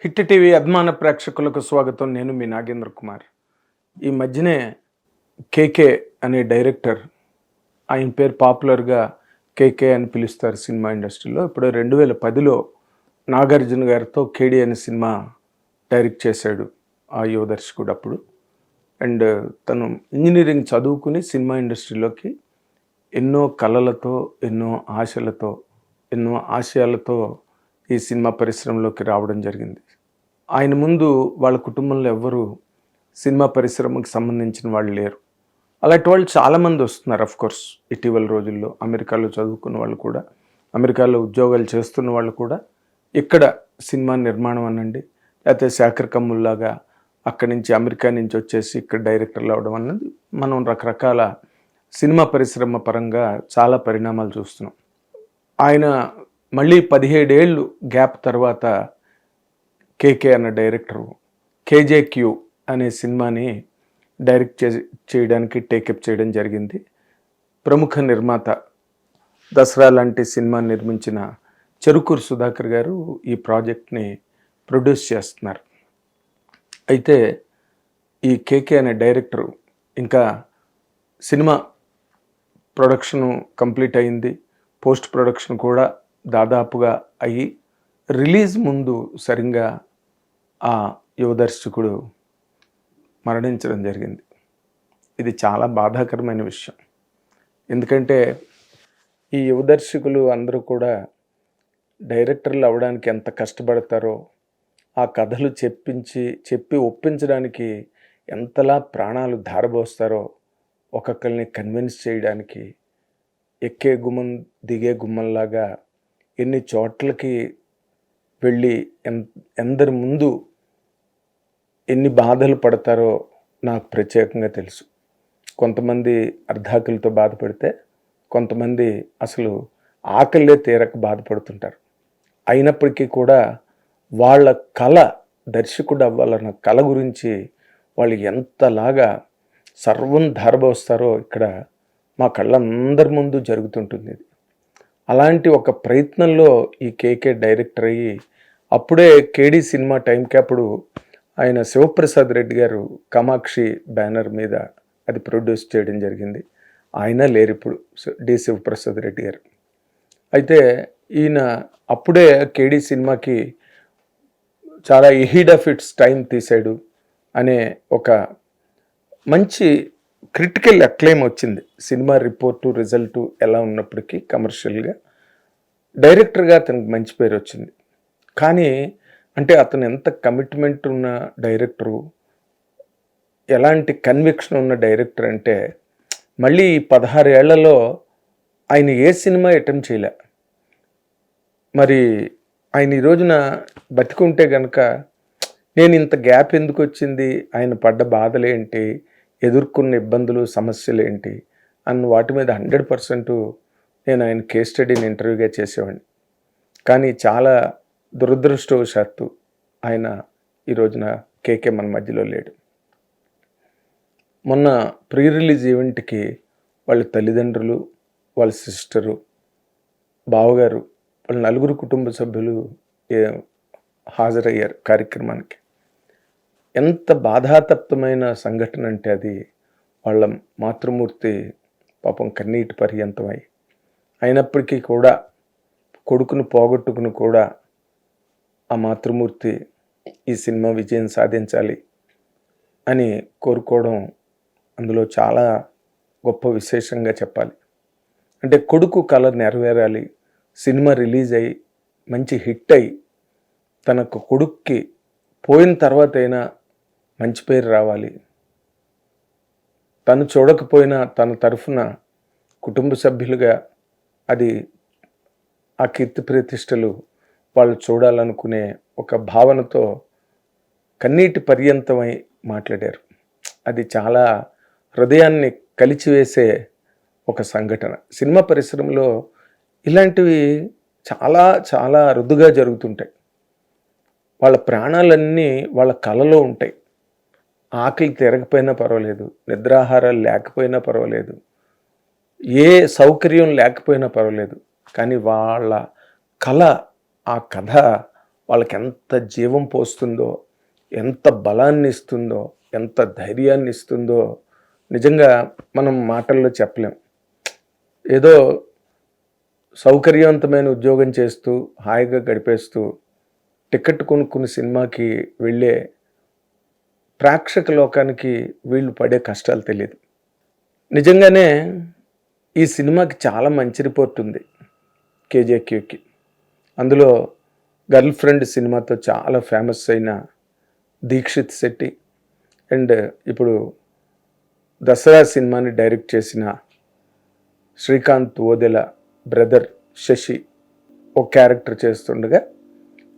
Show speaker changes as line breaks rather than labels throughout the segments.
Hit TV అభిమాన ప్రేక్షకులకు స్వాగతం. నేను మీ నాగేంద్ర కుమార్. ఈ మధ్యనే కేకే అనే డైరెక్టర్, ఆయన పేరు పాపులర్గా కేకే అని పిలుస్తారు సినిమా ఇండస్ట్రీలో. ఇప్పుడు 2010లో నాగార్జున గారితో కేడి అనే సినిమా డైరెక్ట్ చేశాడు ఆ యువ దర్శకుడు అప్పుడు. అండ్ తను ఇంజనీరింగ్ చదువుకుని సినిమా ఇండస్ట్రీలోకి ఎన్నో కళలతో, ఎన్నో ఆశలతో, ఎన్నో ఆశయాలతో ఈ సినిమా పరిశ్రమలోకి రావడం జరిగింది. ఆయన ముందు వాళ్ళ కుటుంబంలో ఎవ్వరూ సినిమా పరిశ్రమకు సంబంధించిన వాళ్ళు లేరు. అలాంటి వాళ్ళు చాలామంది వస్తున్నారు అఫ్కోర్స్ ఇటీవల రోజుల్లో. అమెరికాలో చదువుకున్న వాళ్ళు కూడా, అమెరికాలో ఉద్యోగాలు చేస్తున్న వాళ్ళు కూడా ఇక్కడ సినిమా నిర్మాణం అనండి, లేకపోతే శేఖర్ కమ్ముల్లాగా అక్కడి నుంచి అమెరికా నుంచి వచ్చేసి ఇక్కడ డైరెక్టర్లు అవడం అన్నది మనం రకరకాల సినిమా పరిశ్రమ పరంగా చాలా పరిణామాలు చూస్తున్నాం. ఆయన మళ్ళీ 17 ఏళ్ళు గ్యాప్ తర్వాత కేకే అన్న డైరెక్టరు కేజేక్యూ అనే సినిమాని డైరెక్ట్ చేయడానికి టేకప్ చేయడం జరిగింది. ప్రముఖ నిర్మాత దసరా లాంటి సినిమా నిర్మించిన చెరుకూరు సుధాకర్ గారు ఈ ప్రాజెక్ట్ని ప్రొడ్యూస్ చేస్తున్నారు. అయితే ఈ కేకే అనే డైరెక్టరు ఇంకా సినిమా ప్రొడక్షన్ కంప్లీట్ అయింది, పోస్ట్ ప్రొడక్షన్ కూడా దాదాపుగా అయ్యి రిలీజ్ ముందు సరిగ్గా ఆ యువ దర్శకుడు మరణించడం జరిగింది. ఇది చాలా బాధాకరమైన విషయం. ఎందుకంటే ఈ యువ దర్శకులు అందరూ కూడా డైరెక్టర్లు అవ్వడానికి ఎంత కష్టపడతారో, ఆ కథలు చెప్పి ఒప్పించడానికి ఎంతలా ప్రాణాలు ధారబోస్తారో, ఒక్కొక్కరిని కన్విన్స్ చేయడానికి ఎక్కే గుమ్మం దిగే గుమ్మంలాగా ఎన్ని చోట్లకి వెళ్ళి ఎందరి ముందు ఎన్ని బాధలు పడతారో నాకు ప్రత్యేకంగా తెలుసు. కొంతమంది అర్ధాకలితో బాధపడితే, కొంతమంది అసలు ఆకలిలే తీరక బాధపడుతుంటారు. అయినప్పటికీ కూడా వాళ్ళ కళ, దర్శకుడు అవ్వాలన్న కళ గురించి వాళ్ళు ఎంతలాగా సర్వం ధారబోస్తారో ఇక్కడ మా కళ్ళందరి ముందు జరుగుతుంటుంది. అలాంటి ఒక ప్రయత్నంలో ఈ కేకే డైరెక్టర్ అయ్యి, అప్పుడే కేడి సినిమా టైంకి అప్పుడు ఆయన శివప్రసాద్ రెడ్డి గారు కామాక్షి బ్యానర్ మీద అది ప్రొడ్యూస్ చేయడం జరిగింది. ఆయన లేరు ఇప్పుడు, డి శివప్రసాద్ రెడ్డి గారు. అయితే ఈయన అప్పుడే కేడి సినిమాకి చాలా ఎహీడ్ ఆఫ్ ఇట్స్ టైం తీశాడు అనే ఒక మంచి క్రిటికల్ అక్లెయిమ్ వచ్చింది. సినిమా రిపోర్టు, రిజల్టు ఎలా ఉన్నప్పటికీ కమర్షియల్గా డైరెక్టర్గా అతనికి మంచి పేరు వచ్చింది. కానీ అంటే అతను ఎంత కమిట్మెంట్ ఉన్న డైరెక్టరు, ఎలాంటి కన్విక్షన్ ఉన్న డైరెక్టర్ అంటే, మళ్ళీ 16 ఏళ్లలో ఆయన ఏ సినిమా అటెంప్ట్ చేయలే. మరి ఆయన ఈ రోజున బతికుంటే కనుక నేను ఇంత గ్యాప్ ఎందుకు వచ్చింది, ఆయన పడ్డ బాధలేంటి, ఎదుర్కొన్న ఇబ్బందులు, సమస్యలు ఏంటి అన్న వాటి మీద 100% నేను ఆయన కేస్ స్టడీని ఇంటర్వ్యూగా చేసేవాడిని. కానీ చాలా దురదృష్టవశాత్తు ఆయన ఈ రోజున కేకే మన మధ్యలో లేడు. మొన్న ప్రీ రిలీజ్ ఈవెంట్కి వాళ్ళ తల్లిదండ్రులు, వాళ్ళ సిస్టరు, బావగారు, వాళ్ళ నలుగురు కుటుంబ సభ్యులు హాజరయ్యారు కార్యక్రమానికి. ఎంత బాధాతప్తమైన సంఘటన అంటే అది వాళ్ళ మాతృమూర్తి పాపం కన్నీటి పర్యంతమై, అయినప్పటికీ కూడా కొడుకును పోగొట్టుకుని కూడా ఆ మాతృమూర్తి ఈ సినిమా విజయం సాధించాలి అని కోరుకోవడం అందులో చాలా గొప్ప విశేషంగా చెప్పాలి. అంటే కొడుకు కళ నెరవేరాలి, సినిమా రిలీజ్ అయ్యి మంచి హిట్ అయ్యి తనకు కొడుక్కి పోయిన తర్వాత అయినా మంచి పేరు రావాలి, తను చూడకపోయినా తన తరఫున కుటుంబ సభ్యులుగా అది ఆ కీర్తి ప్రతిష్టలు వాళ్ళు చూడాలనుకునే ఒక భావనతో కన్నీటి పర్యంతమై మాట్లాడారు. అది చాలా హృదయాన్ని కలిచివేసే ఒక సంఘటన. సినిమా పరిశ్రమలో ఇలాంటివి చాలా చాలా అరుదుగా జరుగుతుంటాయి. వాళ్ళ ప్రాణాలన్నీ వాళ్ళ కళలో ఉంటాయి. ఆకలి తిరగపోయినా పర్వాలేదు, నిద్రాహారాలు లేకపోయినా పర్వాలేదు, ఏ సౌకర్యం లేకపోయినా పర్వాలేదు, కానీ వాళ్ళ కళ, ఆ కథ వాళ్ళకి ఎంత జీవం పోస్తుందో, ఎంత బలాన్ని ఇస్తుందో, ఎంత ధైర్యాన్ని ఇస్తుందో నిజంగా మనం మాటల్లో చెప్పలేం. ఏదో సౌకర్యవంతమైన ఉద్యోగం చేస్తూ హాయిగా గడిపేస్తూ టికెట్ కొనుక్కుని సినిమాకి వెళ్ళే ప్రేక్షక లోకానికి వీళ్ళు పడే కష్టాలు తెలియదు. నిజంగానే ఈ సినిమాకి చాలా మంచి రిపోర్ట్ ఉంది కేజేక్యూకి. అందులో గర్ల్ ఫ్రెండ్ సినిమాతో చాలా ఫేమస్ అయిన దీక్షిత్ శెట్టి అండ్ ఇప్పుడు దసరా సినిమాని డైరెక్ట్ చేసిన శ్రీకాంత్ ఓదెల బ్రదర్ శశి ఒక క్యారెక్టర్ చేస్తుండగా,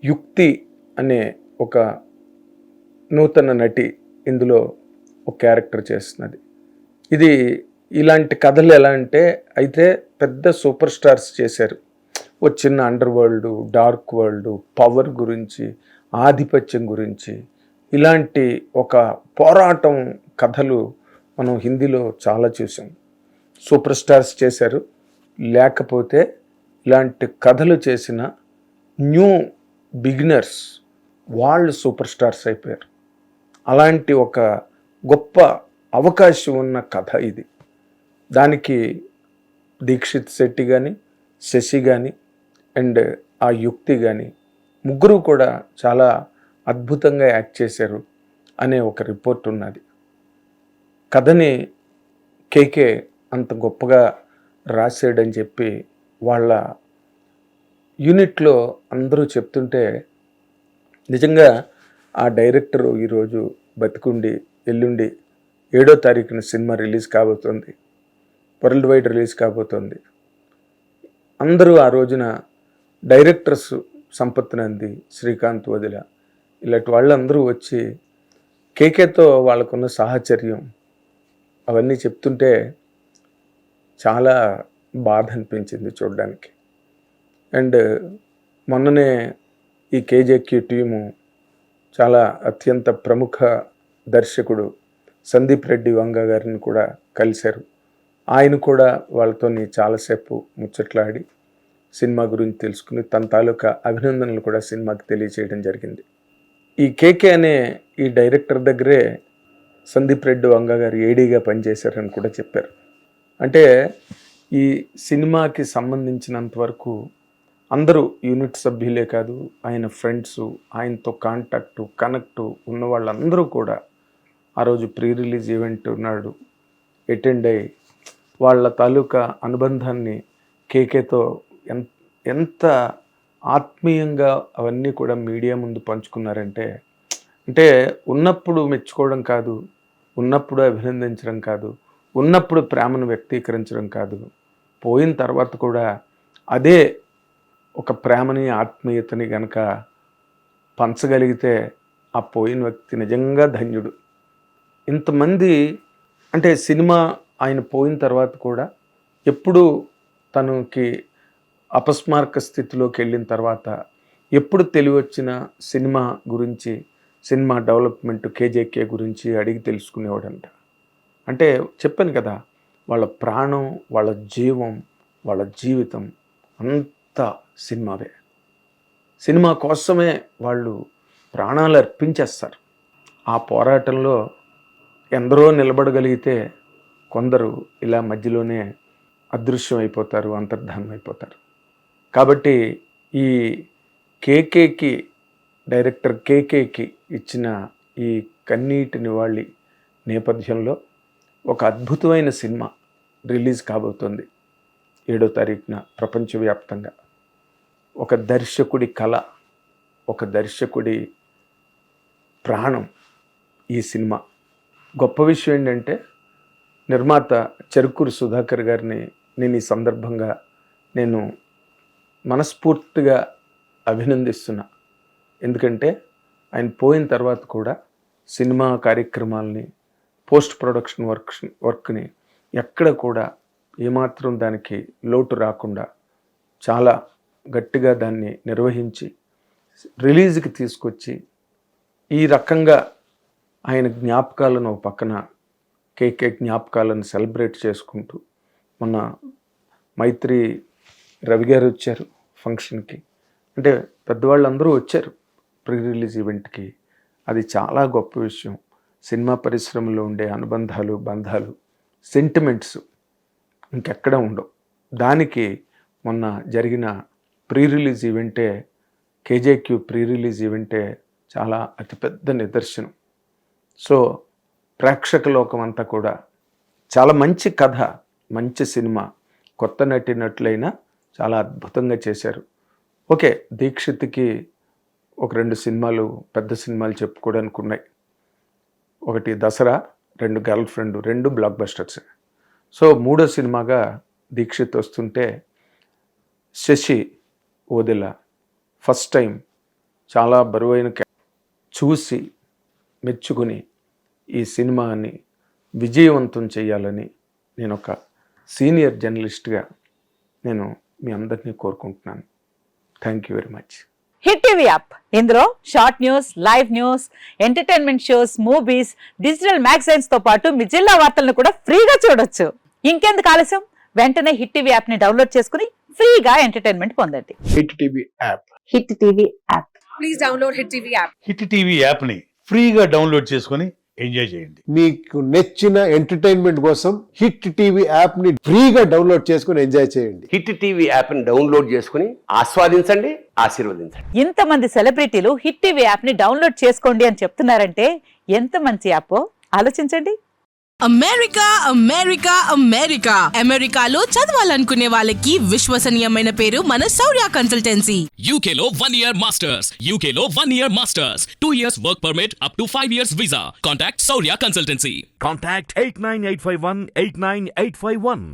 యుక్తి అనే ఒక నూతన నటి ఇందులో ఒక క్యారెక్టర్ చేస్తున్నది. ఇది ఇలాంటి కథలు ఎలా అంటే అయితే పెద్ద సూపర్ స్టార్స్ చేశారు. ఓ చిన్న under world, dark world, power గురించి, ఆధిపత్యం గురించి ఇలాంటి ఒక పోరాటం కథలు మనం హిందీలో చాలా చూసాం. సూపర్ స్టార్స్ చేశారు. లేకపోతే ఇలాంటి కథలు చేసిన న్యూ బిగినర్స్ వాళ్ళు సూపర్ స్టార్స్ అయిపోయారు. అలాంటి ఒక గొప్ప అవకాశం ఉన్న కథ ఇది. దానికి దీక్షిత్ శెట్టి కానీ, శశి కానీ అండ్ ఆ యుక్తి కానీ ముగ్గురు కూడా చాలా అద్భుతంగా యాక్ట్ చేశారు అనే ఒక రిపోర్ట్ ఉన్నది. కథని కేకే అంత గొప్పగా రాసాడని చెప్పి వాళ్ళ యూనిట్లో అందరూ చెప్తుంటే నిజంగా ఆ డైరెక్టరు ఈరోజు బతికుండి ఎల్లుండి 7వ తారీఖున సినిమా రిలీజ్ కాబోతోంది, వరల్డ్ వైడ్ రిలీజ్ కాబోతోంది. అందరూ ఆ రోజున డైరెక్టర్స్ సంపత్ నంది, శ్రీకాంత్ వదిల ఇలాంటి వాళ్ళందరూ వచ్చి కేకేతో వాళ్ళకున్న సాహచర్యం అవన్నీ చెప్తుంటే చాలా బాధ అనిపించింది చూడడానికి. అండ్ మొన్ననే ఈ కేజేక్యూ టీము చాలా అత్యంత ప్రముఖ దర్శకుడు సందీప్ రెడ్డి వంగ గారిని కూడా కలిశారు. ఆయన కూడా వాళ్ళతో చాలాసేపు ముచ్చట్లాడి సినిమా గురించి తెలుసుకుని తన తాలూకా అభినందనలు కూడా సినిమాకి తెలియచేయడం జరిగింది. ఈ కేకే అనే ఈ డైరెక్టర్ దగ్గరే సందీప్ రెడ్డి వంగ గారు ఏడీగా పనిచేశారని కూడా చెప్పారు. అంటే ఈ సినిమాకి సంబంధించినంత వరకు అందరూ యూనిట్ సభ్యులే కాదు, ఆయన ఫ్రెండ్స్, ఆయనతో కాంటాక్టు కనెక్టు ఉన్న వాళ్ళందరూ కూడా ఆ రోజు ప్రీ రిలీజ్ ఈవెంట్ ఉన్నాడు అటెండ్ అయ్యి వాళ్ళ తాలూకా అనుబంధాన్ని కేకేతో ఎంత ఆత్మీయంగా అవన్నీ కూడా మీడియా ముందు పంచుకున్నారంటే, అంటే ఉన్నప్పుడు మెచ్చుకోవడం కాదు, ఉన్నప్పుడు అభినందించడం కాదు, ఉన్నప్పుడు ప్రేమను వ్యక్తీకరించడం కాదు, పోయిన తర్వాత కూడా అదే ఒక ప్రేమని ఆత్మీయతని గనక పంచగలిగితే ఆ పోయిన వ్యక్తి నిజంగా ధన్యుడు. ఇంతమంది అంటే సినిమా ఆయన పోయిన తర్వాత కూడా ఎప్పుడు తనకి అపస్మారక స్థితిలోకి వెళ్ళిన తర్వాత ఎప్పుడు తెలివచ్చిన సినిమా గురించి, సినిమా డెవలప్మెంట్ కేజేకే గురించి అడిగి తెలుసుకునేవాడంట. అంటే చెప్పాను కదా, వాళ్ళ ప్రాణం, వాళ్ళ జీవం, వాళ్ళ జీవితం అంతా సినిమావే. సినిమా కోసమే వాళ్ళు ప్రాణాలు అర్పించేస్తారు. ఆ పోరాటంలో ఎందరో నిలబడగలిగితే కొందరు ఇలా మధ్యలోనే అదృశ్యం అయిపోతారు, అంతర్ధానం అయిపోతారు. కాబట్టి ఈ కేకేకి డైరెక్టర్ కేకేకి ఇచ్చిన ఈ కన్నీటి నివాళి నేపథ్యంలో ఒక అద్భుతమైన సినిమా రిలీజ్ కాబోతోంది 7వ తారీఖున ప్రపంచవ్యాప్తంగా. ఒక దర్శకుడి కళ, ఒక దర్శకుడి ప్రాణం ఈ సినిమా. గొప్ప విషయం ఏంటంటే నిర్మాత చెరుకూరు సుధాకర్ గారిని నేను ఈ సందర్భంగా నేను మనస్ఫూర్తిగా అభినందిస్తున్నా. ఎందుకంటే ఆయన పోయిన తర్వాత కూడా సినిమా కార్యక్రమాలని, పోస్ట్ ప్రొడక్షన్ వర్క్ని ఎక్కడ కూడా ఏమాత్రం దానికి లోటు రాకుండా చాలా గట్టిగా దాన్ని నిర్వహించి రిలీజ్కి తీసుకొచ్చి ఈ రకంగా ఆయన జ్ఞాపకాలను ఒక పక్కన కేకే జ్ఞాపకాలను సెలబ్రేట్ చేసుకుంటూ మొన్న మైత్రి రవి గారు వచ్చారు ఫంక్షన్కి. అంటే పెద్దవాళ్ళు అందరూ వచ్చారు. ప్రీ రిలీజ్ ఈవెంట్కి అది చాలా గొప్ప విషయం. సినిమా పరిశ్రమలో ఉండే అనుబంధాలు, బంధాలు, సెంటిమెంట్స్ ఇంకెక్కడ ఉండవు. దానికి మొన్న జరిగిన ప్రీ రిలీజ్ ఈవెంటే, కేజేక్యూ ప్రీ రిలీజ్ ఈవెంటే చాలా అతిపెద్ద నిదర్శనం. సో ప్రేక్షక లోకం అంతా కూడా చాలా మంచి కథ, మంచి సినిమా, కొత్త నటినట్లయినా చాలా అద్భుతంగా చేశారు. ఓకే, దీక్షిత్కి ఒక 2 సినిమాలు, పెద్ద సినిమాలు చెప్పుకోవడానికి ఉన్నాయి. ఒకటి Dasara, 2 girl friend, 2 black busters. So 3వ సినిమాగా దీక్షిత్ వస్తుంటే శశి ఓదెల ఫస్ట్ టైం చాలా బరువైన చూసి మెచ్చుకుని ఈ సినిమాని విజయవంతం చేయాలని నేను ఒక సీనియర్ జర్నలిస్ట్గా నేను మీ అందరినీ కోరుకుంటున్నాను. Thank you very much.
Hit TV app, ఇందులో short news, live news, entertainment shows, movies, digital magazines తో పాటు మీ జిల్లా వార్తలను కూడా ఫ్రీగా చూడొచ్చు. ఇంకెందుకు ఆలస్యం, వెంటనే హిట్ టీవీ యాప్ ని డౌన్లోడ్ చేసుకుని ఫ్రీగా ఎంటర్టైన్మెంట్ పొందండి.
Hit TV app.
Hit TV app.
Please download hit TV app.
Hit TV యాప్ని ఫ్రీగా డౌన్లోడ్ చేసుకొని ఎంజాయ్ చేయండి.
మీకు నచ్చిన ఎంటర్టైన్మెంట్ కోసం హిట్ టీవీ యాప్ ని ఫ్రీగా డౌన్లోడ్ చేసుకొని ఎంజాయ్ చేయండి.
హిట్ టీవీ యాప్ని డౌన్లోడ్ చేసుకుని ఆస్వాదించండి, ఆశీర్వదించండి.
ఇంతమంది సెలబ్రిటీలు హిట్ టీవీ యాప్ ని డౌన్లోడ్ చేసుకోండి అని చెప్తున్నారంటే ఎంత మంచి యాప్ ఆలోచించండి.
అమెరికా అమెరికా అమెరికా అమెరికాలో చదవాలనుకునే వాళ్ళకి విశ్వసనీయమైన పేరు మన శౌర్య కన్సల్టెన్సీ.
UK లో 1 year masters, UK లో 1 year masters, 2 years work permit up to 5 years visa. Contact Saurya Consultancy.
Contact 89851 89851.